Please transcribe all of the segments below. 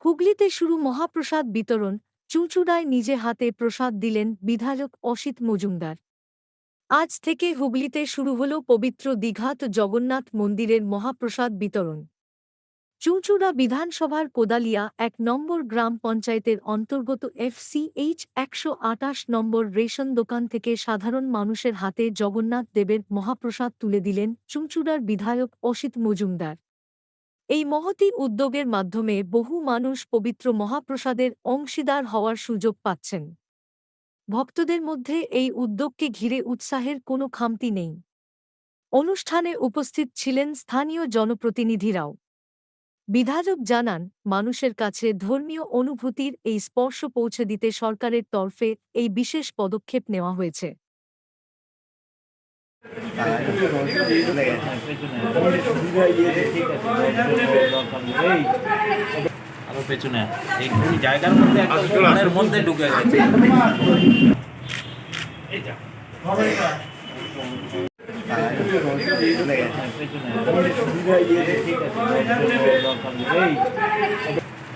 হুগলিতে শুরু মহাপ্রসাদ বিতরণ। চুঁচুড়ায় নিজে হাতে প্রসাদ দিলেন বিধায়ক অসিত মজুমদার। আজ থেকে হুগলিতে শুরু হল পবিত্র দীঘাত জগন্নাথ মন্দিরের মহাপ্রসাদ বিতরণ। চুঁচুড়া বিধানসভার কোদালিয়া ১ নম্বর গ্রাম পঞ্চায়েতের অন্তর্গত FCH ১২৮ নম্বর রেশন দোকান থেকে সাধারণ মানুষের হাতে জগন্নাথ দেবের মহাপ্রসাদ তুলে দিলেন চুঁচুড়ার বিধায়ক অসিত মজুমদার। এই মহতী উদ্যোগের মাধ্যমে বহু মানুষ পবিত্র মহাপ্রসাদের অংশীদার হওয়ার সুযোগ পাচ্ছেন। ভক্তদের মধ্যে এই উদ্যোগকে ঘিরে উৎসাহের কোনো খামতি নেই। অনুষ্ঠানে উপস্থিত ছিলেন স্থানীয় জনপ্রতিনিধিরাও। বিধায়ক জানান, মানুষের কাছে ধর্মীয় অনুভূতির এই স্পর্শ পৌঁছে দিতে সরকারের তরফে এই বিশেষ পদক্ষেপ নেওয়া হয়েছে। আরো পেছনে এই জায়গার মধ্যে একটা মধ্যে ঢুকে গেছে।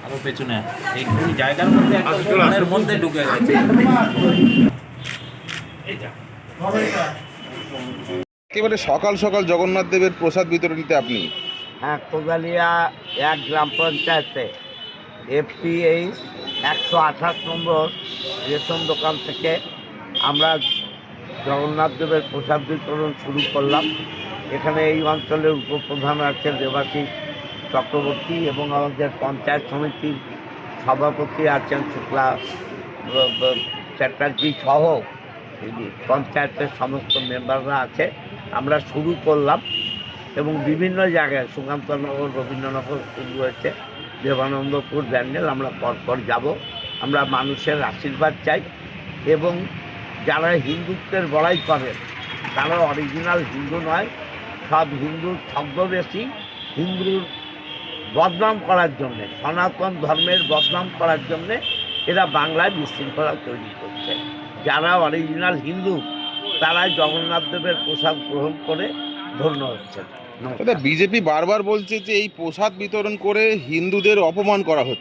আরো পেছনে এই জায়গার মধ্যে একটা মধ্যে ঢুকে গেছে। একেবারে সকাল সকাল জগন্নাথ দেবের প্রসাদ বিতরণীতে আপনি। হ্যাঁ, কোদালিয়া ১ গ্রাম পঞ্চায়েতে FCH ১২৮ নম্বর রেশন দোকান থেকে আমরা জগন্নাথ দেবের প্রসাদ বিতরণ শুরু করলাম। এখানে এই অঞ্চলের উপপ্রধান আছেন দেবাশিস চক্রবর্তী এবং আমাদের পঞ্চায়েত সমিতির সভাপতি আছেন শুক্লা চ্যাটার্জি সহ পঞ্চায়েতের সমস্ত মেম্বাররা আছে। আমরা শুরু করলাম এবং বিভিন্ন জায়গায় সুকান্তনগর, রবীন্দ্রনগর শুরু হয়েছে, দেবানন্দপুর, ব্যান্ডেল, আমরা পরপর যাব। আমরা মানুষের আশীর্বাদ চাই এবং যারা হিন্দুত্বের বড়াই করেন তারা অরিজিনাল হিন্দু নয়, সব হিন্দুর ছদ্মবেশী, হিন্দুর বদনাম করার জন্যে, সনাতন ধর্মের বদনাম করার জন্যে এরা বাংলায় বিশৃঙ্খলা তৈরি করছে। যারা অরিজিনাল হিন্দু তারাই জগন্নাথ দেবের প্রসাদ গ্রহণ করে ধন্য হচ্ছে। বিজেপি বারবার বলছে যে এই প্রসাদ বিতরণ করে হিন্দুদের অপমান করা হচ্ছে।